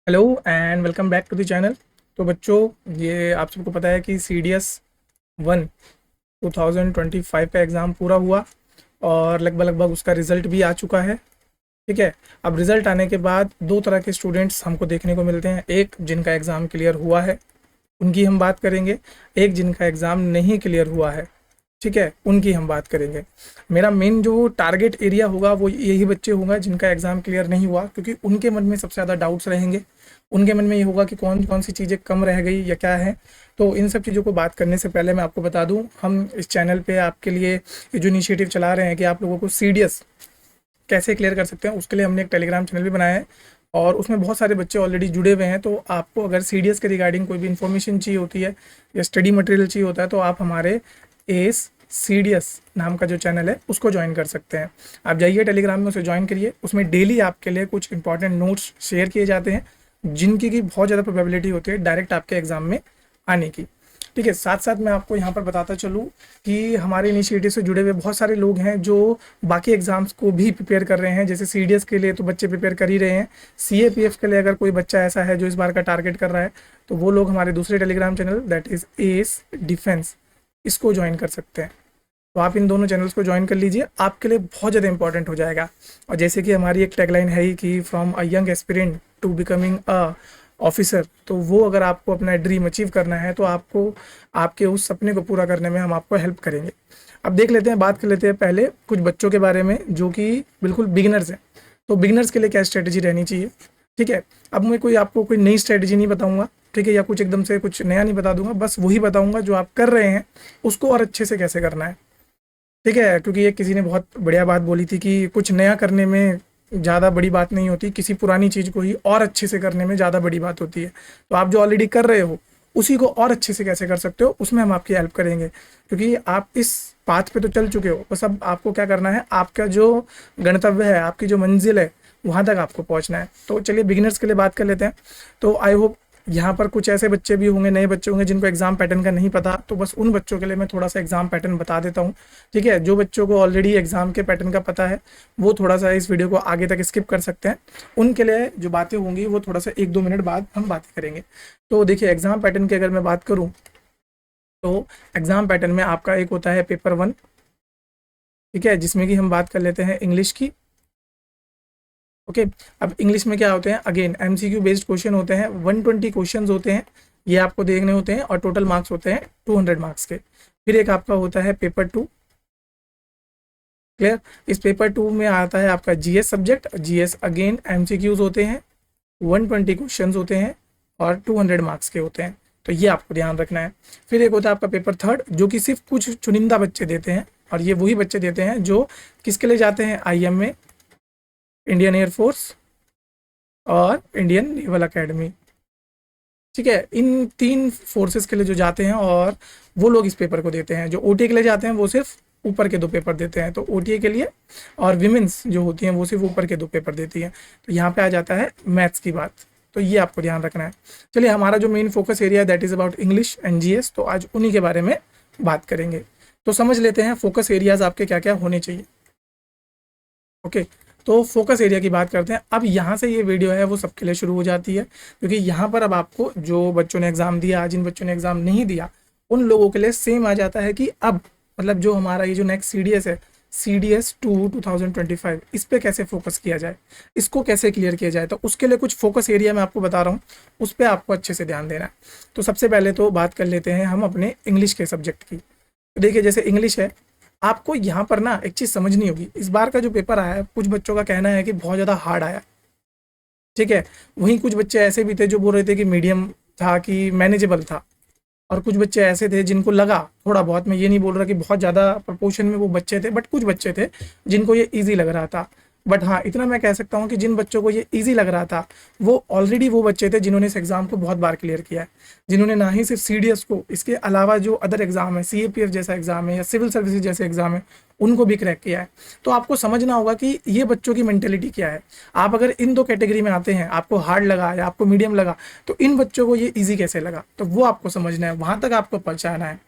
Hello and welcome back to the channel. तो बच्चों, ये आप सबको पता है कि सी डी एस वन 2025 का एग्ज़ाम पूरा हुआ और लगभग लगभग उसका रिज़ल्ट भी आ चुका है। ठीक है। अब रिज़ल्ट आने के बाद दो तरह के स्टूडेंट्स हमको देखने को मिलते हैं। एक जिनका एग्ज़ाम क्लियर हुआ है, उनकी हम बात करेंगे। एक जिनका एग्ज़ाम नहीं क्लियर हुआ है, ठीक है, उनकी हम बात करेंगे। मेरा मेन जो टारगेट एरिया होगा वो यही बच्चे होगा जिनका एग्ज़ाम क्लियर नहीं हुआ, क्योंकि उनके मन में सबसे ज़्यादा डाउट्स रहेंगे। उनके मन में ये होगा कि कौन कौन सी चीज़ें कम रह गई या क्या है। तो इन सब चीज़ों को बात करने से पहले मैं आपको बता दूं, हम इस चैनल पे आपके लिए ये जो इनिशिएटिव चला रहे हैं कि आप लोगों को सी डी एस कैसे क्लियर कर सकते हैं, उसके लिए हमने एक टेलीग्राम चैनल भी बनाया है और उसमें बहुत सारे बच्चे ऑलरेडी जुड़े हुए हैं। तो आपको अगर सी डी एस के रिगार्डिंग कोई भी इन्फॉर्मेशन चाहिए होती है या स्टडी मटेरियल चाहिए होता है, तो आप हमारे एस सी डी एस नाम का जो चैनल है उसको ज्वाइन कर सकते हैं। आप जाइए टेलीग्राम में, उसे ज्वाइन करिए। उसमें डेली आपके लिए कुछ इंपॉर्टेंट नोट्स शेयर किए जाते हैं जिनकी की बहुत ज़्यादा प्रोबेबिलिटी होती है डायरेक्ट आपके एग्ज़ाम में आने की। ठीक है। साथ साथ मैं आपको यहाँ पर बताता चलूँ कि हमारे इनिशिएटिव से जुड़े हुए बहुत सारे लोग हैं जो बाकी एग्जाम्स को भी प्रिपेयर कर रहे हैं। जैसे सी डी एस के लिए तो बच्चे प्रिपेयर कर ही रहे हैं। सी ए पी एफ के लिए अगर कोई बच्चा ऐसा है जो इस बार का टारगेट कर रहा है, तो वो लोग हमारे दूसरे Telegram channel that is S defence, इसको ज्वाइन कर सकते हैं। तो आप इन दोनों चैनल्स को ज्वाइन कर लीजिए, आपके लिए बहुत ज़्यादा इंपॉर्टेंट हो जाएगा। और जैसे कि हमारी एक टैगलाइन है ही कि from a young aspirant to becoming a officer, तो वो अगर आपको अपना ड्रीम अचीव करना है तो आपको आपके उस सपने को पूरा करने में हम आपको हेल्प करेंगे। अब देख लेते हैं, बात कर लेते हैं पहले कुछ बच्चों के बारे में जो कि बिल्कुल बिगिनर्स हैं। तो बिगिनर्स के लिए क्या स्ट्रेटजी रहनी चाहिए। ठीक है। अब मैं कोई आपको कोई नई स्ट्रेटजी नहीं बताऊंगा, ठीक है, या कुछ एकदम से कुछ नया नहीं बता दूंगा, बस वही बताऊंगा जो आप कर रहे हैं उसको और अच्छे से कैसे करना है। ठीक है। क्योंकि ये किसी ने बहुत बढ़िया बात बोली थी कि कुछ नया करने में ज़्यादा बड़ी बात नहीं होती, किसी पुरानी चीज़ को ही और अच्छे से करने में ज़्यादा बड़ी बात होती है। तो आप जो ऑलरेडी कर रहे हो उसी को और अच्छे से कैसे कर सकते हो, उसमें हम आपकी हेल्प करेंगे। क्योंकि आप इस पाथ पे तो चल चुके हो, बस अब आपको क्या करना है, आपका जो गंतव्य है, आपकी जो मंजिल है, वहाँ तक आपको पहुँचना है। तो चलिए बिगिनर्स के लिए बात कर लेते हैं। तो आई होप यहाँ पर कुछ ऐसे बच्चे भी होंगे, नए बच्चे होंगे जिनको एग्जाम पैटर्न का नहीं पता, तो बस उन बच्चों के लिए मैं थोड़ा सा एग्जाम पैटर्न बता देता हूँ। ठीक है। जो बच्चों को ऑलरेडी एग्जाम के पैटर्न का पता है वो थोड़ा सा इस वीडियो को आगे तक स्किप कर सकते हैं। उनके लिए जो बातें होंगी वो थोड़ा सा 1-2 मिनट बाद हम बातें करेंगे। तो देखिए, एग्जाम पैटर्न की अगर मैं बात करूँ तो एग्जाम पैटर्न में आपका एक होता है पेपर 1, ठीक है, जिसमें कि हम बात कर लेते हैं इंग्लिश की। ओके। अब इंग्लिश में क्या होते हैं, अगेन एमसीक्यू बेस्ड क्वेश्चन होते हैं, 120 क्वेश्चंस होते हैं, ये आपको देखने होते हैं और टोटल मार्क्स होते हैं 200 मार्क्स के। फिर एक आपका होता है पेपर 2। क्लियर। इस पेपर 2 में आता है आपका GS subject. GS again MCQs होते हैं, 120 क्वेश्चंस होते हैं और 200 मार्क्स के होते हैं। तो ये आपको ध्यान रखना है। फिर एक होता है आपका पेपर 3 जो कि सिर्फ कुछ चुनिंदा बच्चे देते हैं, और ये वही बच्चे देते हैं जो किसके लिए जाते हैं, आईएम में, इंडियन एयरफोर्स और इंडियन नेवल एकेडमी। ठीक है। इन 3 फोर्सेस के लिए जो जाते हैं और वो लोग इस पेपर को देते हैं। जो ओटीए के लिए जाते हैं वो सिर्फ ऊपर के 2 पेपर देते हैं, तो ओटीए के लिए, और विमेंस जो होती हैं वो सिर्फ ऊपर के 2 पेपर देती हैं। तो यहाँ पे आ जाता है मैथ्स की बात, तो ये आपको ध्यान रखना है। चलिए, हमारा जो मेन फोकस एरिया है that is about English and GS, तो आज उन्हीं के बारे में बात करेंगे। तो समझ लेते हैं फोकस एरियाज आपके क्या क्या होने चाहिए। ओके। तो फोकस एरिया की बात करते हैं। अब यहाँ से ये वीडियो है वो सबके लिए शुरू हो जाती है, क्योंकि यहाँ पर अब आपको जो बच्चों ने एग्ज़ाम दिया, जिन बच्चों ने एग्ज़ाम नहीं दिया, उन लोगों के लिए सेम आ जाता है कि अब मतलब जो हमारा ये जो नेक्स्ट सी डी एस है, सी डी एस 2025, इस पर कैसे फोकस किया जाए, इसको कैसे क्लियर किया जाए। तो उसके लिए कुछ फोकस एरिया मैं आपको बता रहा हूँ, उस पर आपको अच्छे से ध्यान देना है। तो सबसे पहले तो बात कर लेते हैं हम अपने इंग्लिश के सब्जेक्ट की। तो देखिए, जैसे इंग्लिश है, आपको यहाँ पर ना एक चीज़ समझनी होगी। इस बार का जो पेपर आया है, कुछ बच्चों का कहना है कि बहुत ज़्यादा हार्ड आया। ठीक है। वहीं कुछ बच्चे ऐसे भी थे जो बोल रहे थे कि मीडियम था, कि मैनेजेबल था, और कुछ बच्चे ऐसे थे जिनको लगा थोड़ा बहुत, मैं ये नहीं बोल रहा कि बहुत ज़्यादा प्रपोर्शन में वो बच्चे थे, बट कुछ बच्चे थे जिनको ये ईजी लग रहा था। बट हाँ, इतना मैं कह सकता हूँ कि जिन बच्चों को ये ईजी लग रहा था वो ऑलरेडी वो बच्चे थे जिन्होंने इस एग्ज़ाम को बहुत बार क्लियर किया है, जिन्होंने ना ही सिर्फ सीडीएस को, इसके अलावा जो अदर एग्ज़ाम है, सीएपीएफ जैसा एग्ज़ाम है या सिविल सर्विसेज जैसे एग्ज़ाम है, उनको भी क्रैक किया है। तो आपको समझना होगा कि ये बच्चों की मेंटेलिटी क्या है। आप अगर इन 2 कैटेगरी में आते हैं, आपको हार्ड लगा या आपको मीडियम लगा, तो इन बच्चों को ये ईजी कैसे लगा, तो वो आपको समझना है, वहाँ तक आपको पहुँचाना है।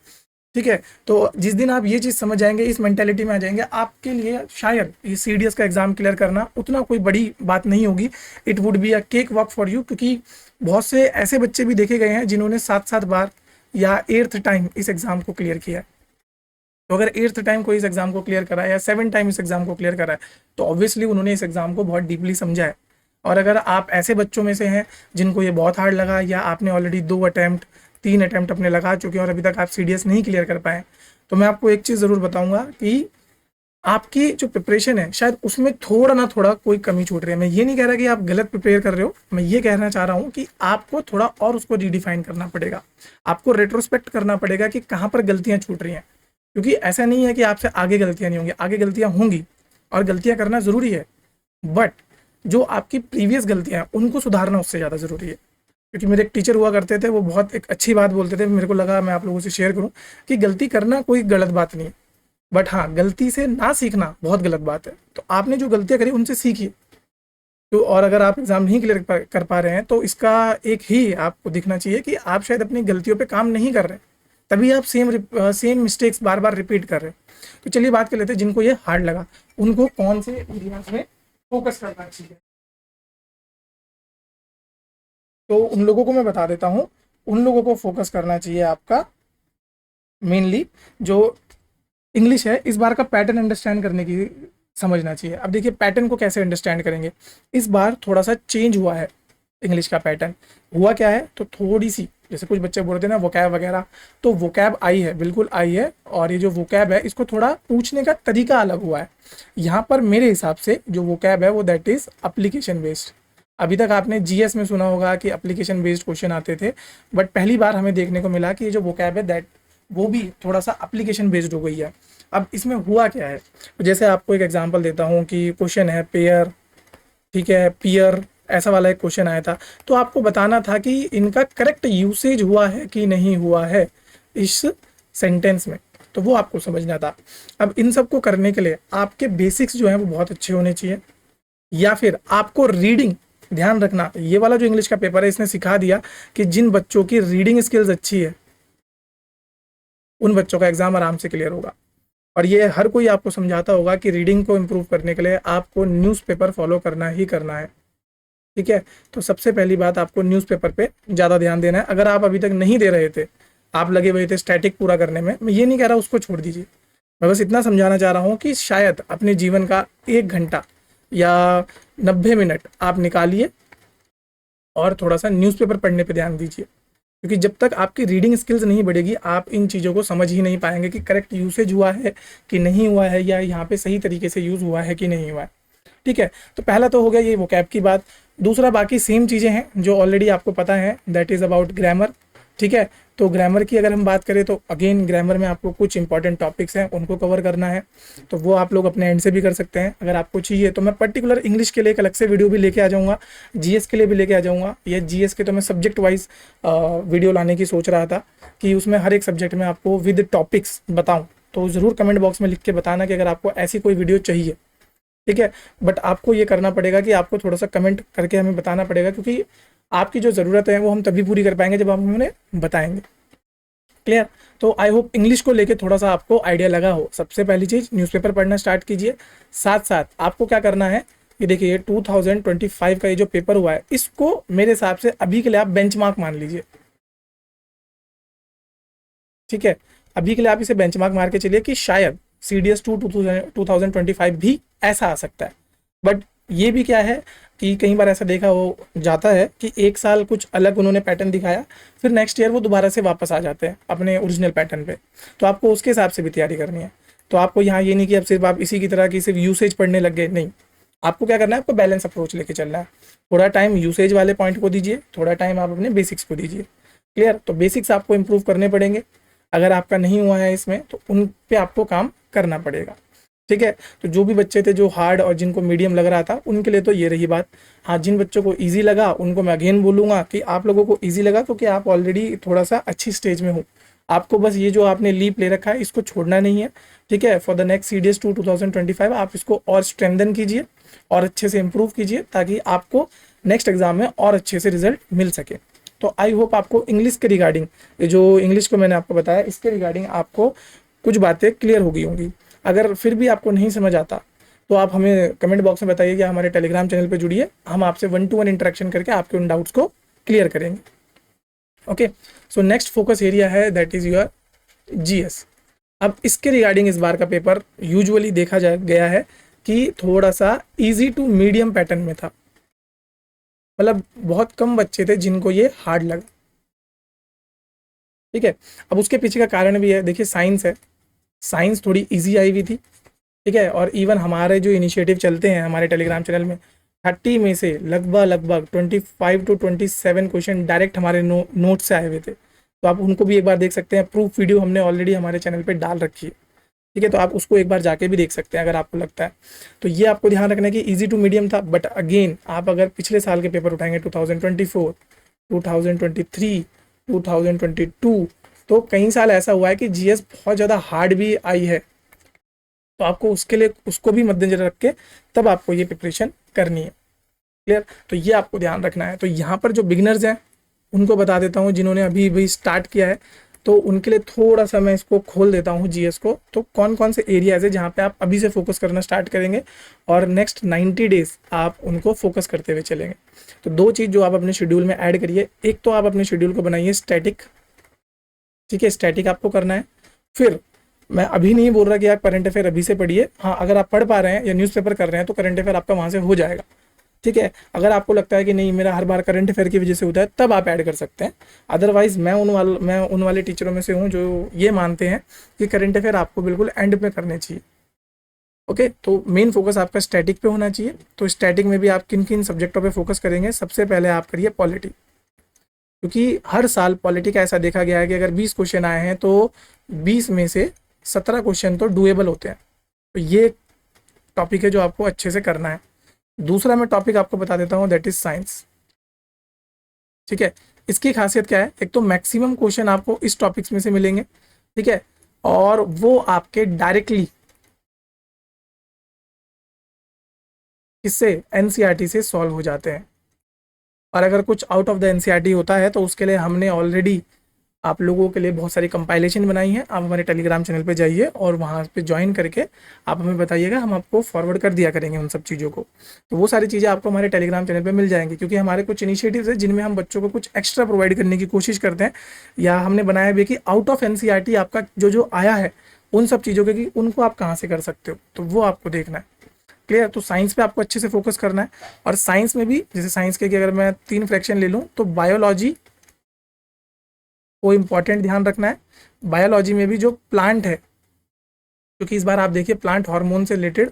ठीक है, तो जिस दिन आप ये चीज़ समझ जाएंगे, इस मेंटेलिटी में आ जाएंगे, आपके लिए शायद ये सीडीएस का एग्जाम क्लियर करना उतना कोई बड़ी बात नहीं होगी। It would be a cake walk for you, क्योंकि बहुत से ऐसे बच्चे भी देखे गए हैं जिन्होंने 7-7 बार या 8th टाइम इस एग्जाम को क्लियर किया है। तो अगर 8th टाइम कोई इस एग्जाम को क्लियर करा है या 7 टाइम इस एग्जाम को क्लियर करा है, तो ऑब्वियसली उन्होंने इस एग्जाम को बहुत डीपली समझा है। और अगर आप ऐसे बच्चों में से हैं जिनको ये बहुत हार्ड लगा, या आपने ऑलरेडी 2 अटैम्प्ट 3 अटैम्प्ट अपने लगा चुके हैं और अभी तक आप सीडीएस नहीं क्लियर कर पाए, तो मैं आपको एक चीज़ ज़रूर बताऊंगा कि आपकी जो प्रिपरेशन है शायद उसमें थोड़ा ना थोड़ा कोई कमी छूट रही है। मैं ये नहीं कह रहा कि आप गलत प्रिपेयर कर रहे हो, मैं ये कहना चाह रहा हूँ कि आपको थोड़ा और उसको रीडिफाइन करना पड़ेगा, आपको रेट्रोस्पेक्ट करना पड़ेगा कि कहाँ पर गलतियाँ छूट रही हैं। क्योंकि ऐसा नहीं है कि आपसे आगे गलतियाँ नहीं होंगी, आगे गलतियाँ होंगी और गलतियाँ करना ज़रूरी है, बट जो आपकी प्रीवियस गलतियाँ हैं उनको सुधारना उससे ज़्यादा ज़रूरी है। क्योंकि मेरे एक टीचर हुआ करते थे, वो बहुत एक अच्छी बात बोलते थे, मेरे को लगा मैं आप लोगों से शेयर करूं कि गलती करना कोई गलत बात नहीं, बट हाँ गलती से ना सीखना बहुत गलत बात है। तो आपने जो गलतियां करी उनसे सीखिए। तो और अगर आप एग्जाम नहीं क्लियर कर पा रहे हैं तो इसका एक ही आपको दिखना चाहिए कि आप शायद अपनी गलतियों पे काम नहीं कर रहे हैं, तभी आप सेम मिस्टेक्स बार बार रिपीट कर रहे हैं। तो चलिए बात कर लेते हैं जिनको ये हार्ड लगा उनको कौन से एरियाज में फोकस करना चाहिए। तो उन लोगों को मैं बता देता हूँ, उन लोगों को फोकस करना चाहिए आपका मेनली जो इंग्लिश है, इस बार का पैटर्न अंडरस्टैंड करने की समझना चाहिए। अब देखिए पैटर्न को कैसे अंडरस्टैंड करेंगे, इस बार थोड़ा सा चेंज हुआ है इंग्लिश का पैटर्न। हुआ क्या है, तो थोड़ी सी जैसे कुछ बच्चे बोलते हैं ना वोकैब वगैरह, तो वोकैब आई है, बिल्कुल आई है। और ये जो वोकैब है इसको थोड़ा पूछने का तरीका अलग हुआ है। यहाँ पर मेरे हिसाब से जो वोकैब है वो दैट इज एप्लीकेशन बेस्ड। अभी तक आपने जीएस में सुना होगा कि एप्लीकेशन बेस्ड क्वेश्चन आते थे, बट पहली बार हमें देखने को मिला कि ये जो वोकैब है दैट वो भी थोड़ा सा एप्लीकेशन बेस्ड हो गई है। अब इसमें हुआ क्या है, जैसे आपको एक एग्जांपल देता हूँ कि क्वेश्चन है पेयर, ठीक है, पियर, ऐसा वाला एक क्वेश्चन आया था, तो आपको बताना था कि इनका करेक्ट यूसेज हुआ है कि नहीं हुआ है इस सेंटेंस में, तो वो आपको समझना था। अब इन सब को करने के लिए आपके बेसिक्स जो हैं वो बहुत अच्छे होने चाहिए, या फिर आपको रीडिंग ध्यान रखना। ये वाला जो इंग्लिश का पेपर है इसने सिखा दिया कि जिन बच्चों की रीडिंग स्किल्स अच्छी है उन बच्चों का एग्जाम आराम से क्लियर होगा। और ये हर कोई आपको समझाता होगा कि रीडिंग को इम्प्रूव करने के लिए आपको न्यूज़पेपर फॉलो करना ही करना है, ठीक है। तो सबसे पहली बात आपको न्यूज़पेपर पे ज़्यादा ध्यान देना है। अगर आप अभी तक नहीं दे रहे थे, आप लगे हुए थे स्टैटिक पूरा करने में, मैं ये नहीं कह रहा उसको छोड़ दीजिए, मैं बस इतना समझाना चाह रहा हूँ कि शायद अपने जीवन का 1 घंटा या 90 मिनट आप निकालिए और थोड़ा सा न्यूज़पेपर पढ़ने पे ध्यान दीजिए। क्योंकि जब तक आपकी रीडिंग स्किल्स नहीं बढ़ेगी आप इन चीज़ों को समझ ही नहीं पाएंगे कि करेक्ट यूसेज हुआ है कि नहीं हुआ है, या यहाँ पे सही तरीके से यूज़ हुआ है कि नहीं हुआ है, ठीक है। तो पहला तो हो गया ये वोकैब की बात। दूसरा बाकी सेम चीज़ें हैं जो ऑलरेडी आपको पता है, दैट इज़ अबाउट ग्रामर, ठीक है। तो ग्रामर की अगर हम बात करें तो अगेन ग्रामर में आपको कुछ इंपॉर्टेंट टॉपिक्स हैं उनको कवर करना है, तो वो आप लोग अपने एंड से भी कर सकते हैं। अगर आपको चाहिए तो मैं पर्टिकुलर इंग्लिश के लिए एक अलग से वीडियो भी लेके आ जाऊँगा, जीएस के लिए भी लेके आ जाऊँगा। या जीएस के तो मैं सब्जेक्ट वाइज वीडियो लाने की सोच रहा था कि उसमें हर एक सब्जेक्ट में आपको विद टॉपिक्स बताऊँ, तो ज़रूर कमेंट बॉक्स में लिख के बताना कि अगर आपको ऐसी कोई वीडियो चाहिए, ठीक है। बट आपको ये करना पड़ेगा कि आपको थोड़ा सा कमेंट करके हमें बताना पड़ेगा, क्योंकि आपकी जो ज़रूरत है वो हम तभी पूरी कर पाएंगे जब आप हमें बताएंगे, क्लियर। तो आई होप इंग्लिश को लेके थोड़ा सा आपको आइडिया लगा हो। सबसे पहली चीज़ न्यूज़पेपर पढ़ना स्टार्ट कीजिए, साथ साथ आपको क्या करना है, ये देखिए 2025 का ये जो पेपर हुआ है इसको मेरे हिसाब से अभी के लिए आप बेंचमार्क मान लीजिए, ठीक है। अभी के लिए आप इसे बेंचमार्क मार के चलिए कि शायद CDS 2025 भी ऐसा आ सकता है। बट ये भी क्या है कि कई बार ऐसा देखा हो जाता है कि एक साल कुछ अलग उन्होंने पैटर्न दिखाया, फिर नेक्स्ट ईयर वो दोबारा से वापस आ जाते हैं अपने ओरिजिनल पैटर्न पे, तो आपको उसके हिसाब से भी तैयारी करनी है। तो आपको यहाँ ये नहीं कि अब सिर्फ आप इसी की तरह की सिर्फ यूसेज पढ़ने लग गए, नहीं, आपको क्या करना है, आपको बैलेंस अप्रोच लेके चलना है। थोड़ा टाइम यूसेज वाले पॉइंट को दीजिए, थोड़ा टाइम आप अपने बेसिक्स को दीजिए, क्लियर। तो बेसिक्स आपको इम्प्रूव करने पड़ेंगे, अगर आपका नहीं हुआ है इसमें तो उन पे आपको काम करना पड़ेगा, ठीक है। तो जो भी बच्चे थे जो हार्ड और जिनको मीडियम लग रहा था उनके लिए तो ये रही बात। हाँ, जिन बच्चों को इजी लगा उनको मैं अगेन बोलूँगा कि आप लोगों को इजी लगा क्योंकि आप ऑलरेडी थोड़ा सा अच्छी स्टेज में हो, आपको बस ये जो आपने लीप ले रखा है इसको छोड़ना नहीं है, ठीक है। फॉर द नेक्स्ट CDS 2025 आप इसको और स्ट्रेंथन कीजिए और अच्छे से इम्प्रूव कीजिए ताकि आपको नेक्स्ट एग्जाम में और अच्छे से रिजल्ट मिल सके, तो आई होप आपको इंग्लिश के रिगार्डिंग, ये जो इंग्लिश को मैंने आपको बताया इसके रिगार्डिंग आपको कुछ बातें क्लियर हो गई होंगी। अगर फिर भी आपको नहीं समझ आता तो आप हमें कमेंट बॉक्स में बताइए, कि हमारे टेलीग्राम चैनल पे जुड़िए, हम आपसे 1-to-1 इंटरेक्शन करके आपके उन डाउट्स को क्लियर करेंगे। Okay, so next focus area है दैट इज योर जीएस। अब इसके रिगार्डिंग इस बार का पेपर यूजुअली देखा जा गया है कि थोड़ा सा इजी टू मीडियम पैटर्न में था, मतलब बहुत कम बच्चे थे जिनको ये हार्ड लगा। ठीक है, अब उसके पीछे का कारण भी है, देखिए साइंस है, साइंस थोड़ी इजी आई हुई थी। ठीक है, और इवन हमारे जो इनिशिएटिव चलते हैं हमारे टेलीग्राम चैनल में, 30 में से लगभग 25 to 27 क्वेश्चन डायरेक्ट हमारे नोट से आए हुए थे। तो आप उनको भी एक बार देख सकते हैं, प्रूफ वीडियो हमने ऑलरेडी हमारे चैनल पे डाल रखी है। ठीक है, तो आप उसको एक बार जाके भी देख सकते हैं अगर आपको लगता है। तो ये आपको ध्यान रखना है कि इजी टू मीडियम था, बट अगेन आप अगर पिछले साल के पेपर उठाएंगे 2024, 2023, 2022, तो कई साल ऐसा हुआ है कि जीएस बहुत ज़्यादा हार्ड भी आई है। तो आपको उसके लिए उसको भी मद्देनजर रख के तब आपको ये प्रिपरेशन करनी है। क्लियर, तो ये आपको ध्यान रखना है। तो यहाँ पर जो बिगिनर्स हैं उनको बता देता हूँ, जिन्होंने अभी भी स्टार्ट किया है, तो उनके लिए थोड़ा सा मैं इसको खोल देता हूँ जीएस को। तो कौन कौन से एरियाज है जहाँ पे आप अभी से फोकस करना स्टार्ट करेंगे और नेक्स्ट 90 डेज आप उनको फोकस करते हुए चलेंगे। तो दो चीज़ जो आप अपने शेड्यूल में ऐड करिए, एक तो आप अपने शेड्यूल को बनाइए स्टैटिक। ठीक है, स्टैटिक आपको करना है। फिर मैं अभी नहीं बोल रहा कि आप करंट अफेयर अभी से पढ़िए, हाँ अगर आप पढ़ पा रहे हैं या न्यूज़पेपर कर रहे हैं तो करंट अफेयर आपका वहाँ से हो जाएगा। ठीक है, अगर आपको लगता है कि नहीं मेरा हर बार करंट अफेयर की वजह से होता है, तब आप ऐड कर सकते हैं। अदरवाइज मैं उन वाले टीचरों में से हूँ जो ये मानते हैं कि करंट अफेयर आपको बिल्कुल एंड पे करने चाहिए। ओके, तो मेन फोकस आपका स्टैटिक पे होना चाहिए। तो स्टैटिक में भी आप किन किन सब्जेक्टों पे फोकस करेंगे, सबसे पहले आप करिए पॉलिटी, क्योंकि हर साल पॉलिटी का ऐसा देखा गया है कि अगर 20 क्वेश्चन आए हैं तो 20 में से 17 क्वेश्चन तो डुएबल होते हैं। तो ये टॉपिक है जो आपको अच्छे से करना है। दूसरा मैं टॉपिक आपको बता देता हूँ, दैट इज साइंस। ठीक है, इसकी खासियत क्या है, एक तो मैक्सिमम क्वेश्चन आपको इस टॉपिक्स में से मिलेंगे। ठीक है, और वो आपके डायरेक्टली इससे एनसीईआरटी से सॉल्व हो जाते हैं। और अगर कुछ आउट ऑफ द एनसीईआरटी होता है तो उसके लिए हमने ऑलरेडी आप लोगों के लिए बहुत सारी कंपाइलेशन बनाई है। आप हमारे टेलीग्राम चैनल पे जाइए और वहाँ पे ज्वाइन करके आप हमें बताइएगा, हम आपको फॉरवर्ड कर दिया करेंगे उन सब चीज़ों को। तो वो सारी चीज़ें आपको हमारे टेलीग्राम चैनल पे मिल जाएंगी, क्योंकि हमारे कुछ इनिशिएटिव्स हैं जिनमें हम बच्चों को कुछ एक्स्ट्रा प्रोवाइड करने की कोशिश करते हैं, या हमने बनाया भी कि आउट ऑफ एनसीईआरटी आपका जो जो आया है उन सब चीज़ों के, कि उनको आप कहाँ से कर सकते हो, तो वो आपको देखना है। क्लियर, तो साइंस पे आपको अच्छे से फोकस करना है। और साइंस में भी जैसे साइंस के कि अगर मैं 3 फ्रैक्शन ले लूँ तो बायोलॉजी को इम्पॉर्टेंट ध्यान रखना है। बायोलॉजी में भी जो प्लांट है, क्योंकि इस बार आप देखिए प्लांट हार्मोन से रिलेटेड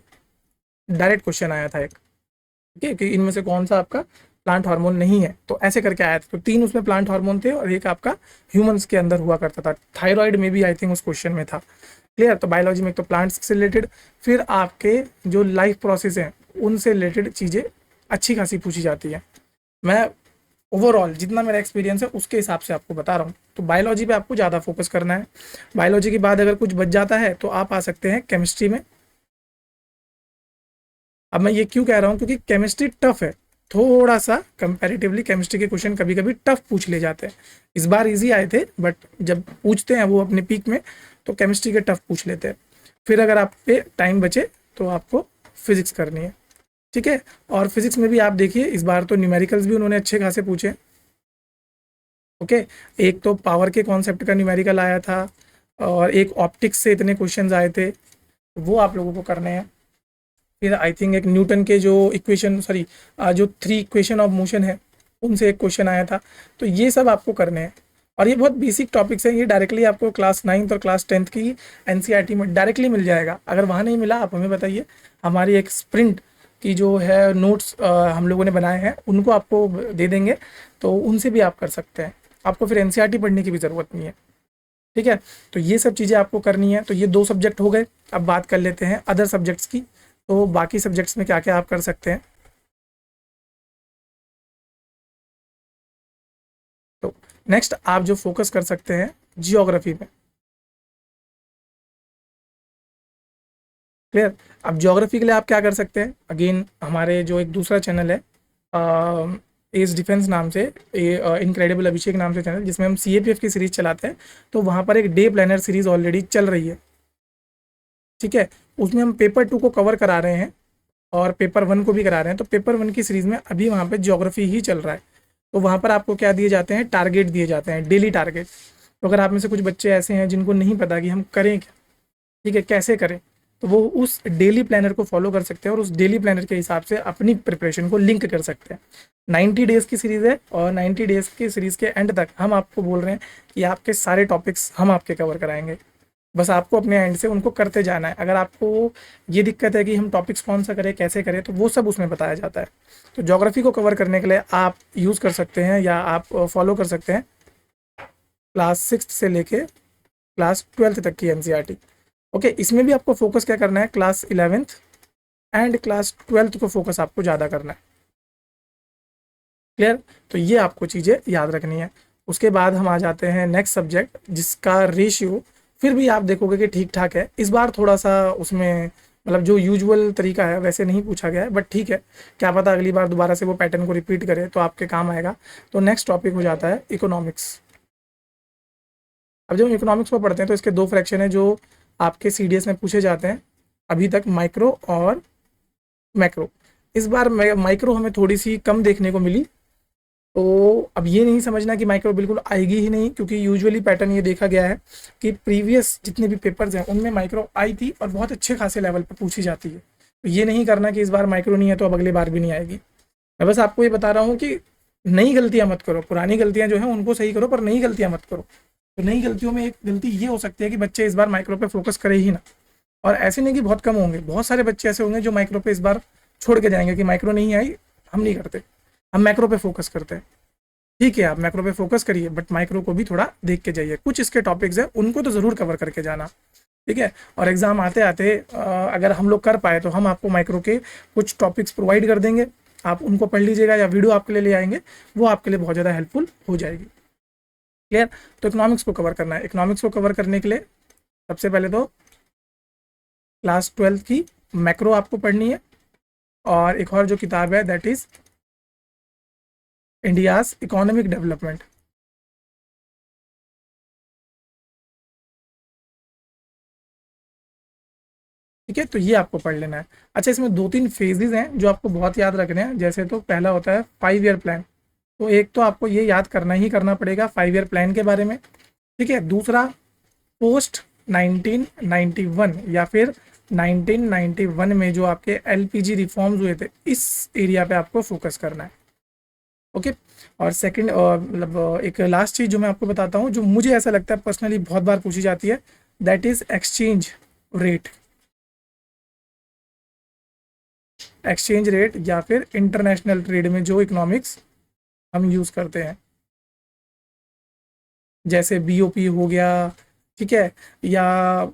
डायरेक्ट क्वेश्चन आया था एक, ठीक है, कि इनमें से कौन सा आपका प्लांट हार्मोन नहीं है, तो ऐसे करके आया था। तो 3 उसमें प्लांट हार्मोन थे और एक आपका ह्यूमंस के अंदर हुआ करता था। थायराइड में भी आई थिंक उस क्वेश्चन में था। क्लियर, तो बायोलॉजी में एक तो प्लांट्स से रिलेटेड, फिर आपके जो लाइफ प्रोसेस हैं उनसे रिलेटेड चीज़ें अच्छी खासी पूछी जाती है। मैं ओवरऑल जितना मेरा एक्सपीरियंस है उसके हिसाब से आपको बता रहा हूँ। तो बायोलॉजी पे आपको ज़्यादा फोकस करना है। बायोलॉजी के बाद अगर कुछ बच जाता है तो आप आ सकते हैं केमिस्ट्री में। अब मैं ये क्यों कह रहा हूँ, क्योंकि केमिस्ट्री टफ है थोड़ा सा कंपैरेटिवली। केमिस्ट्री के क्वेश्चन कभी कभी टफ पूछ ले जाते हैं। इस बार इजी आए थे, बट जब पूछते हैं वो अपने पीक में तो केमिस्ट्री के टफ पूछ लेते हैं। फिर अगर आप पे टाइम बचे तो आपको फिजिक्स करनी है। ठीक है, और फिजिक्स में भी आप देखिए इस बार तो न्यूमेरिकल्स भी उन्होंने अच्छे खासे पूछे। ओके, एक तो पावर के कॉन्सेप्ट का न्यूमेरिकल आया था और एक ऑप्टिक्स से इतने क्वेश्चंस आए थे, वो आप लोगों को करने हैं। फिर आई थिंक एक न्यूटन के जो इक्वेशन जो 3 इक्वेशन ऑफ मोशन है उनसे एक क्वेश्चन आया था। तो ये सब आपको करने हैं और ये बहुत बेसिक टॉपिक्स हैं। ये डायरेक्टली आपको क्लास 9th और क्लास 10th की एनसीईआरटी में डायरेक्टली मिल जाएगा। अगर वहाँ नहीं मिला आप हमें बताइए, हमारी एक स्प्रिंट की जो है नोट्स हम लोगों ने बनाए हैं उनको आपको दे देंगे, तो उनसे भी आप कर सकते हैं। आपको फिर एनसीईआरटी पढ़ने की भी ज़रूरत नहीं है। ठीक है, तो ये सब चीज़ें आपको करनी है। तो ये 2 सब्जेक्ट हो गए। अब बात कर लेते हैं अदर सब्जेक्ट्स की। तो बाकी सब्जेक्ट्स में क्या क्या आप कर सकते हैं, तो नेक्स्ट आप जो फोकस कर सकते हैं जियोग्राफी में। क्लियर, अब ज्योग्राफी के लिए आप क्या कर सकते हैं, अगेन हमारे जो एक दूसरा चैनल है एज डिफेंस नाम से, इनक्रेडिबल अभिषेक नाम से चैनल, जिसमें हम CAPF की सीरीज चलाते हैं, तो वहाँ पर एक डे प्लानर सीरीज ऑलरेडी चल रही है। ठीक है, उसमें हम पेपर 2 को कवर करा रहे हैं और पेपर 1 को भी करा रहे हैं। तो पेपर 1 की सीरीज में अभी वहाँ पे ज्योग्राफी ही चल रहा है। तो वहाँ पर आपको क्या दिए जाते हैं, टारगेट दिए जाते हैं, डेली टारगेट। तो अगर आप में से कुछ बच्चे ऐसे हैं जिनको नहीं पता कि हम करें क्या, ठीक है, कैसे करें, तो वो उस डेली प्लानर को फॉलो कर सकते हैं और उस डेली प्लानर के हिसाब से अपनी प्रिपरेशन को लिंक कर सकते हैं। 90 डेज की सीरीज है और 90 डेज की सीरीज के एंड तक हम आपको बोल रहे हैं कि आपके सारे टॉपिक्स हम आपके कवर कराएंगे। बस आपको अपने एंड से उनको करते जाना है। अगर आपको ये दिक्कत है कि हम टॉपिक्स कौन सा करें, कैसे करें, तो वो सब उसमें बताया जाता है। तो ज्योग्राफी को कवर करने के लिए आप यूज़ कर सकते हैं या आप फॉलो कर सकते हैं क्लास 6 से लेके क्लास 12 तक की NCERT। ओके, इसमें भी आपको फोकस क्या करना है, class 11th and class 12th को फोकस आपको ज़्यादा करना है। क्लियर? तो ये आपको चीज़ें याद रखनी है। उसके बाद हम आ जाते हैं नेक्स्ट सब्जेक्ट, जिसका रेशियो फिर भी आप देखोगे कि ठीक ठाक है। इस बार थोड़ा सा उसमें मतलब जो यूजुअल तरीका है वैसे नहीं पूछा गया है, बट ठीक है, क्या पता अगली बार दोबारा से वो पैटर्न को रिपीट करे तो आपके काम आएगा। तो नेक्स्ट टॉपिक हो जाता है इकोनॉमिक्स। अब जब हम इकोनॉमिक्स को पढ़ते हैं तो इसके 2 फ्रैक्शन है जो आपके CDS में पूछे जाते हैं अभी तक, माइक्रो और मैक्रो। इस बार माइक्रो हमें थोड़ी सी कम देखने को मिली। तो अब ये नहीं समझना कि माइक्रो बिल्कुल आएगी ही नहीं, क्योंकि यूजुअली पैटर्न ये देखा गया है कि प्रीवियस जितने भी पेपर्स हैं उनमें माइक्रो आई थी और बहुत अच्छे खासे लेवल पर पूछी जाती है। तो ये नहीं करना कि इस बार माइक्रो नहीं है तो अब अगली बार भी नहीं आएगी। मैं बस आपको ये बता रहा हूँ कि नई गलतियाँ मत करो, पुरानी गलतियाँ जो हैं उनको सही करो, पर नई गलतियाँ मत करो। तो नई गलतियों में एक गलती ये हो सकती है कि बच्चे इस बार माइक्रो पे फोकस करें ही ना। और ऐसे नहीं कि बहुत कम होंगे, बहुत सारे बच्चे ऐसे होंगे जो माइक्रो पे इस बार छोड़ के जाएंगे कि माइक्रो नहीं आई, हम नहीं करते, हम मैक्रो पे फोकस करते हैं। ठीक है, आप मैक्रो पे फोकस करिए, बट माइक्रो को भी थोड़ा देख के जाइए। कुछ इसके टॉपिक्स हैं उनको तो ज़रूर कवर करके जाना। ठीक है, और एग्ज़ाम आते आते अगर हम लोग कर पाए तो हम आपको माइक्रो के कुछ टॉपिक्स प्रोवाइड कर देंगे, आप उनको पढ़ लीजिएगा या वीडियो आपके लिए ले आएंगे, वो आपके लिए बहुत ज़्यादा हेल्पफुल हो जाएगी। क्लियर? तो इकोनॉमिक्स को कवर करना है। इकोनॉमिक्स को कवर करने के लिए सबसे पहले तो क्लास 12 की मैक्रो आपको पढ़नी है, और एक और जो किताब है that is India's economic development. ठीक है, तो ये आपको पढ़ लेना है। अच्छा, इसमें 2-3 फेजेस हैं जो आपको बहुत याद रखने हैं। जैसे तो पहला होता है 5 ईयर प्लान। तो एक तो आपको ये याद करना ही करना पड़ेगा 5 ईयर प्लान के बारे में। ठीक है, दूसरा पोस्ट 1991 या फिर 1991 में जो आपके LPG रिफॉर्म्स हुए थे, इस एरिया पे आपको फोकस करना है। ओके, और सेकंड मतलब एक लास्ट चीज़ जो मैं आपको बताता हूँ, जो मुझे ऐसा लगता है पर्सनली बहुत बार पूछी जाती है, that is exchange rate. Exchange rate या फिर इंटरनेशनल ट्रेड में जो इकोनॉमिक्स हम यूज़ करते हैं, जैसे BOP हो गया, ठीक है, या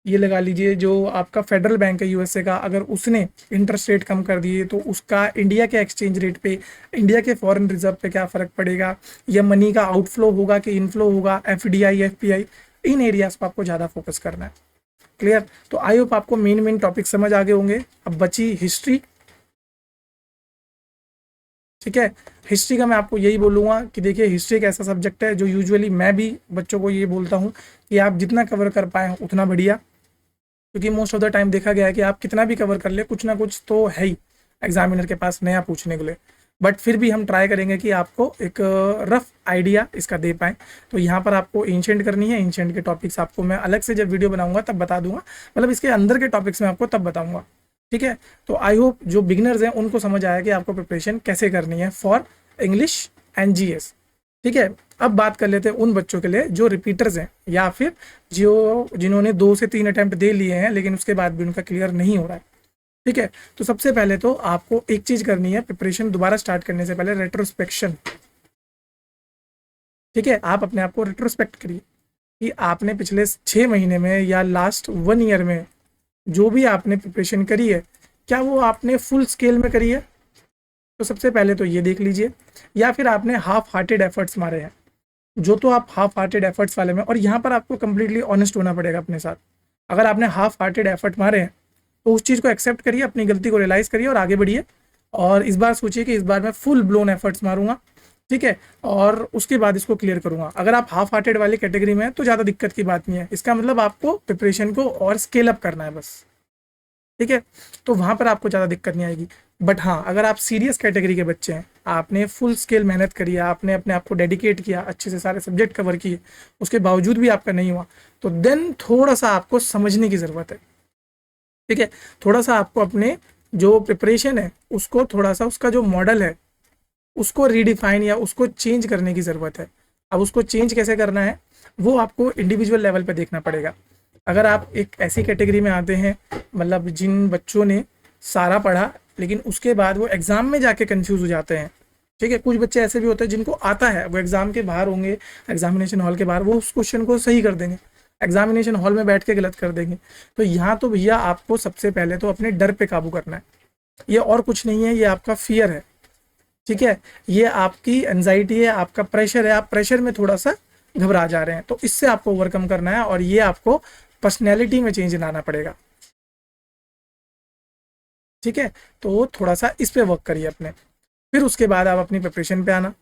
ये लगा लीजिए जो आपका फेडरल बैंक है USA का, अगर उसने इंटरेस्ट रेट कम कर दिए तो उसका इंडिया के एक्सचेंज रेट पे, इंडिया के फॉरेन रिजर्व पे क्या फ़र्क पड़ेगा, या मनी का आउटफ्लो होगा कि इनफ्लो होगा, FDI FPI, इन एरियाज़ पर आपको ज़्यादा फोकस करना है। क्लियर? तो आई होप आपको मेन टॉपिक समझ आ गए होंगे। अब बची हिस्ट्री। ठीक है, हिस्ट्री का मैं आपको यही बोलूँगा कि देखिए, हिस्ट्री एक ऐसा सब्जेक्ट है जो यूजुअली मैं भी बच्चों को ये बोलता हूँ कि आप जितना कवर कर पाएँ उतना बढ़िया, क्योंकि मोस्ट ऑफ द टाइम देखा गया है कि आप कितना भी कवर कर ले, कुछ ना कुछ तो है ही एग्जामिनर के पास नया पूछने के लिए। बट फिर भी हम ट्राई करेंगे कि आपको एक रफ आइडिया इसका दे पाएँ। तो यहाँ पर आपको एंशिएंट करनी है। एंशिएंट के टॉपिक्स आपको मैं अलग से जब वीडियो बनाऊंगा तब बता दूंगा, मतलब इसके अंदर के टॉपिक्स मैं आपको तब बताऊंगा। ठीक है, तो आई होप जो बिगिनर्स हैं उनको समझ आया कि आपको प्रिपरेशन कैसे करनी है फॉर इंग्लिश एंड GS। ठीक है, अब बात कर लेते हैं उन बच्चों के लिए जो रिपीटर्स हैं या फिर जो जिन्होंने 2 से 3 अटैम्प्ट दे लिए हैं लेकिन उसके बाद भी उनका क्लियर नहीं हो रहा है। ठीक है, तो सबसे पहले तो आपको एक चीज़ करनी है, प्रिपरेशन दोबारा स्टार्ट करने से पहले रेट्रोस्पेक्शन। ठीक है, आप अपने आप को रेट्रोस्पेक्ट करिए कि आपने पिछले 6 महीने में या लास्ट 1 ईयर में जो भी आपने प्रिपरेशन करी है, क्या वो आपने फुल स्केल में करी है? तो सबसे पहले तो ये देख लीजिए, या फिर आपने हाफ हार्टेड एफर्ट्स मारे हैं। जो तो आप हाफ हार्टेड एफर्ट्स वाले में, और यहाँ पर आपको कंप्लीटली ऑनेस्ट होना पड़ेगा अपने साथ। अगर आपने हाफ हार्टेड एफर्ट मारे हैं तो उस चीज़ को एक्सेप्ट करिए, अपनी गलती को रियलाइज़ करिए और आगे बढ़िए। और इस बार सोचिए कि इस बार मैं फुल ब्लोन एफर्ट्स मारूंगा, ठीक है, और उसके बाद इसको क्लियर करूंगा। अगर आप हाफ हार्टेड वाली कैटेगरी में हैं तो ज़्यादा दिक्कत की बात नहीं है, इसका मतलब आपको प्रिपरेशन को और स्केल अप करना है बस, ठीक है, तो वहाँ पर आपको ज़्यादा दिक्कत नहीं आएगी। बट हाँ, अगर आप सीरियस कैटेगरी के बच्चे हैं, आपने फुल स्केल मेहनत करी है, आपने अपने आप को डेडिकेट किया, अच्छे से सारे सब्जेक्ट कवर किए, उसके बावजूद भी आपका नहीं हुआ, तो देन थोड़ा सा आपको समझने की ज़रूरत है, ठीक है, थोड़ा सा आपको अपने जो प्रिपरेशन है उसको थोड़ा सा, उसका जो मॉडल है उसको रीडिफाइन या उसको चेंज करने की ज़रूरत है। अब उसको चेंज कैसे करना है वो आपको इंडिविजुअल लेवल पे देखना पड़ेगा। अगर आप एक ऐसी कैटेगरी में आते हैं, मतलब जिन बच्चों ने सारा पढ़ा लेकिन उसके बाद वो एग्ज़ाम में जाके कंफ्यूज हो जाते हैं, ठीक है, कुछ बच्चे ऐसे भी होते हैं जिनको आता है, वो एग्ज़ाम के बाहर होंगे, एग्जामिनेशन हॉल के बाहर वो उस क्वेश्चन को सही कर देंगे, एग्जामिनेशन हॉल में बैठ के गलत कर देंगे। तो यहाँ तो भैया आपको सबसे पहले तो अपने डर पे काबू करना है, ये और कुछ नहीं है, ये आपका फियर है, ठीक है, ये आपकी एंजाइटी है, आपका प्रेशर है, आप प्रेशर में थोड़ा सा घबरा जा रहे हैं, तो इससे आपको ओवरकम करना है और ये आपको पर्सनैलिटी में चेंज लाना पड़ेगा, ठीक है, तो थोड़ा सा इस पे वर्क करिए अपने, फिर उसके बाद आप अपनी प्रिपरेशन पे आना।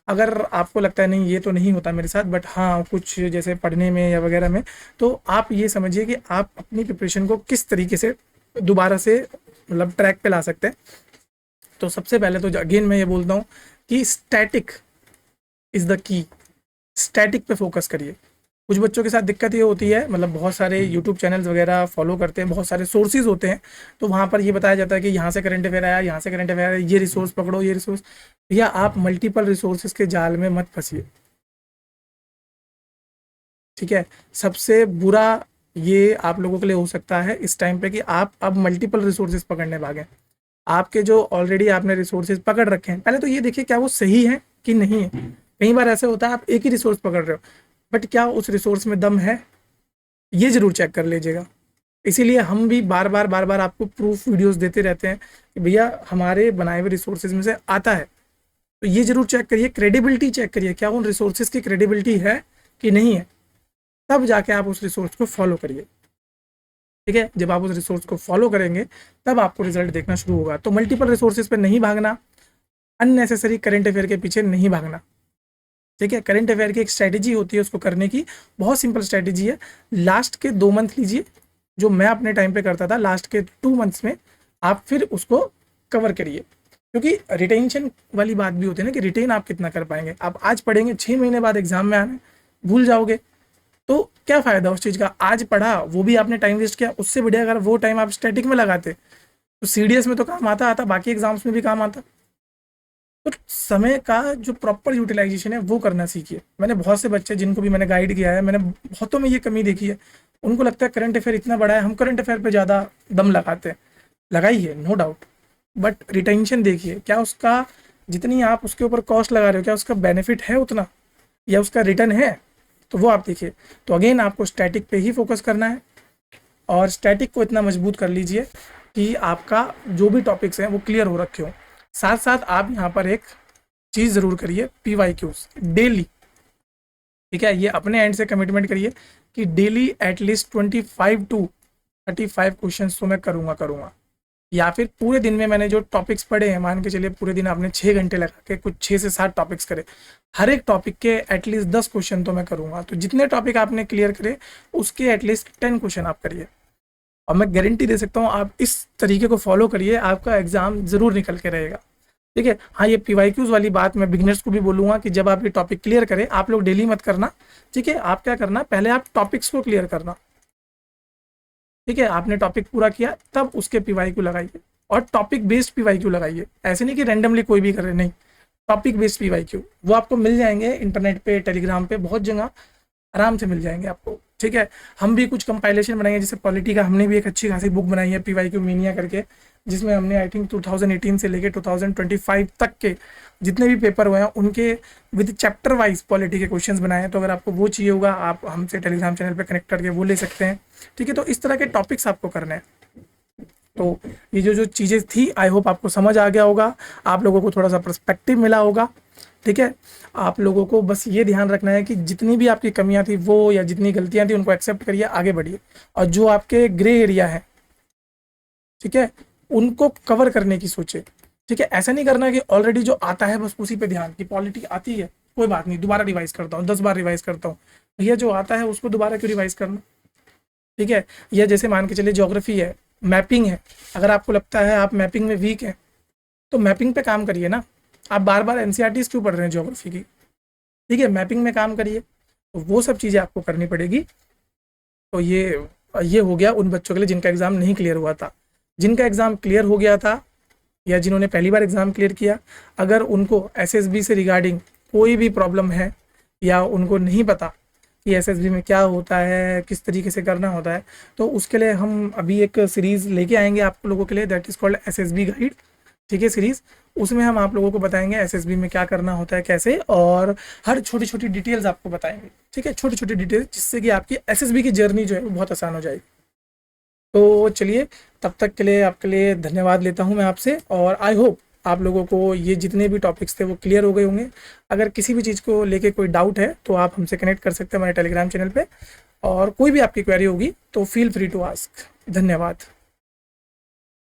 अगर आपको लगता है नहीं ये तो नहीं होता मेरे साथ, बट हाँ कुछ जैसे पढ़ने में या वगैरह में, तो आप ये समझिए कि आप अपनी प्रिपरेशन को किस तरीके से दोबारा से मतलब ट्रैक पे ला सकते हैं। तो सबसे पहले तो अगेन मैं ये बोलता हूँ कि static is the key, static पे फोकस करिए। कुछ बच्चों के साथ दिक्कत ये होती है, मतलब बहुत सारे यूट्यूब चैनल्स वगैरह फॉलो करते हैं, बहुत सारे सोर्सेज होते हैं, तो वहाँ पर ये बताया जाता है कि यहाँ से करंट अफेयर आया, यहाँ से करंट अफेयर आया, ये रिसोर्स पकड़ो, ये रिसोर्स, या आप मल्टीपल रिसोर्सेज के जाल में मत फंसिए, ठीक है। सबसे बुरा ये आप लोगों के लिए हो सकता है इस टाइम पे कि आप अब मल्टीपल रिसोर्सेज पकड़ने भागें। आपके जो ऑलरेडी आपने रिसोर्सेज पकड़ रखे हैं, पहले तो ये देखिए क्या वो सही है कि नहीं है। कई बार ऐसे होता है आप एक ही रिसोर्स पकड़ रहे हो, बट क्या उस रिसोर्स में दम है, ये जरूर चेक कर लीजिएगा। इसीलिए हम भी बार बार आपको प्रूफ वीडियोस देते रहते हैं कि भैया हमारे बनाए हुए रिसोर्सेज में से आता है, तो ये जरूर चेक करिए, क्रेडिबिलिटी चेक करिए, क्या उन रिसोर्सेज की क्रेडिबिलिटी है कि नहीं है, तब जाके आप उस रिसोर्स को फॉलो करिए, ठीक है। जब आप उस रिसोर्स को फॉलो करेंगे तब आपको रिजल्ट देखना शुरू होगा। तो मल्टीपल रिसोर्सेज पे नहीं भागना, अननेसेसरी करंट अफेयर के पीछे नहीं भागना, ठीक है। करंट अफेयर की एक स्ट्रैटेजी होती है उसको करने की, बहुत सिंपल स्ट्रैटेजी है। लास्ट के 2 मंथ लीजिए, जो मैं अपने टाइम पे करता था, लास्ट के 2 मंथ्स में आप फिर उसको कवर करिए, क्योंकि रिटेंशन वाली बात भी होती है ना कि रिटेन आप कितना कर पाएंगे। आप आज पढ़ेंगे, 6 महीने बाद एग्जाम में आने भूल जाओगे, तो क्या फ़ायदा उस चीज़ का। आज पढ़ा वो भी आपने टाइम वेस्ट किया, उससे बढ़िया अगर वो टाइम आप स्टैटिक में लगाते तो सीडीएस में तो काम आता बाकी एग्जाम्स में भी काम आता। तो समय का जो प्रॉपर यूटिलाइजेशन है वो करना सीखिए। मैंने बहुत से बच्चे जिनको भी मैंने गाइड किया है, मैंने बहुतों में ये कमी देखी है, उनको लगता है करंट अफेयर इतना बड़ा है, हम करंट अफेयर पे ज़्यादा दम लगाते हैं, लगाइए नो डाउट, बट रिटेंशन देखिए, क्या उसका जितनी आप उसके ऊपर कॉस्ट लगा रहे हो क्या उसका बेनिफिट है उतना, या उसका रिटर्न है, तो वो आप देखिए। तो अगेन आपको स्टैटिक पे ही फोकस करना है, और स्टैटिक को इतना मजबूत कर लीजिए कि आपका जो भी टॉपिक्स हैं वो क्लियर हो रखे हो। साथ साथ आप यहाँ पर एक चीज़ ज़रूर करिए, PYQs डेली, ठीक है, ये अपने एंड से कमिटमेंट करिए कि डेली एटलीस्ट 25 to 35 क्वेश्चन तो मैं करूँगा, या फिर पूरे दिन में मैंने जो टॉपिक्स पढ़े हैं, मान के चलिए पूरे दिन आपने 6 घंटे लगा के कुछ 6 से 7 टॉपिक्स करे, हर एक टॉपिक के एटलीस्ट 10 क्वेश्चन तो मैं करूँगा। तो जितने टॉपिक आपने क्लियर करे उसके एटलीस्ट 10 क्वेश्चन आप करिए, और मैं गारंटी दे सकता हूँ आप इस तरीके को फॉलो करिए, आपका एग्जाम ज़रूर निकल के रहेगा, ठीक है। हाँ, ये PYQs वाली बात मैं बिगिनर्स को भी बोलूँगा कि जब आप ये टॉपिक क्लियर करें, आप लोग डेली मत करना, ठीक है। आप क्या करना, पहले आप टॉपिक्स को क्लियर करना, ठीक है, आपने टॉपिक पूरा किया तब उसके PYQ लगाइए, और टॉपिक बेस्ड PYQ लगाइए, ऐसे नहीं कि रैंडमली कोई भी करे, नहीं, टॉपिक बेस्ड PYQ वो आपको मिल जाएंगे इंटरनेट पे, टेलीग्राम पे, बहुत जगह आराम से मिल जाएंगे आपको, ठीक है। हम भी कुछ कंपाइलेशन बनाएंगे, जैसे पॉलिटी का हमने भी एक अच्छी खासी बुक बनाई है PYQ मीनिया करके, जिसमें हमने आई थिंक 2018 से लेके 2025 तक के जितने भी पेपर हुए हैं उनके विद चैप्टर वाइज पॉलिटी के क्वेश्चंस बनाए हैं। तो अगर आपको वो चाहिए होगा, आप हमसे टेलीग्राम चैनल पे कनेक्ट करके वो ले सकते हैं, ठीक है। तो इस तरह के टॉपिक्स आपको करने हैं। तो ये जो चीज़ें थी, आई होप आपको समझ आ गया होगा, आप लोगों को थोड़ा सा पर्सपेक्टिव मिला होगा, ठीक है। आप लोगों को बस ये ध्यान रखना है कि जितनी भी आपकी कमियां थी वो, या जितनी गलतियां थी उनको एक्सेप्ट करिए, आगे बढ़िए, और जो आपके ग्रे एरिया है, ठीक है, उनको कवर करने की सोचे, ठीक है, ऐसा नहीं करना कि ऑलरेडी जो आता है बस उसी पे ध्यान, कि पॉलिटी आती है कोई बात नहीं, दोबारा रिवाइज करता हूँ, 10 बार रिवाइज करता हूँ। भैया जो आता है उसको दोबारा क्यों रिवाइज करना। ठीक है, या जैसे मान के चलिए ज्योग्राफी है, मैपिंग है, अगर आपको लगता है आप मैपिंग में वीक हैं तो मैपिंग पे काम करिए ना। आप बार बार एनसीईआरटीज क्यों पढ़ रहे हैं ज्योग्राफी की। ठीक है, मैपिंग में काम करिए, तो वो सब चीज़ें आपको करनी पड़ेगी। तो ये हो गया उन बच्चों के लिए जिनका एग्ज़ाम नहीं क्लियर हुआ था। जिनका एग्ज़ाम क्लियर हो गया था या जिन्होंने पहली बार एग्ज़ाम क्लियर किया, अगर उनको एसएसबी से रिगार्डिंग कोई भी प्रॉब्लम है या उनको नहीं पता कि एसएसबी में क्या होता है, किस तरीके से करना होता है, तो उसके लिए हम अभी एक सीरीज़ लेके आएंगे आप लोगों के लिए, that is called SSB guide. ठीक है, सीरीज़, उसमें हम आप लोगों को बताएंगे एसएसबी में क्या करना होता है, कैसे, और हर छोटी छोटी डिटेल्स आपको बताएंगे। ठीक है, छोटी छोटी डिटेल्स, जिससे कि आपकी एसएसबी की जर्नी जो है वो बहुत आसान हो जाएगी। तो चलिए, तब तक के लिए आपके लिए धन्यवाद लेता हूं मैं आपसे, और आई होप आप लोगों को ये जितने भी टॉपिक्स थे वो क्लियर हो गए होंगे। अगर किसी भी चीज़ को लेके कोई डाउट है तो आप हमसे कनेक्ट कर सकते हैं हमारे टेलीग्राम चैनल पे, और कोई भी आपकी क्वेरी होगी तो फील फ्री टू आस्क। धन्यवाद।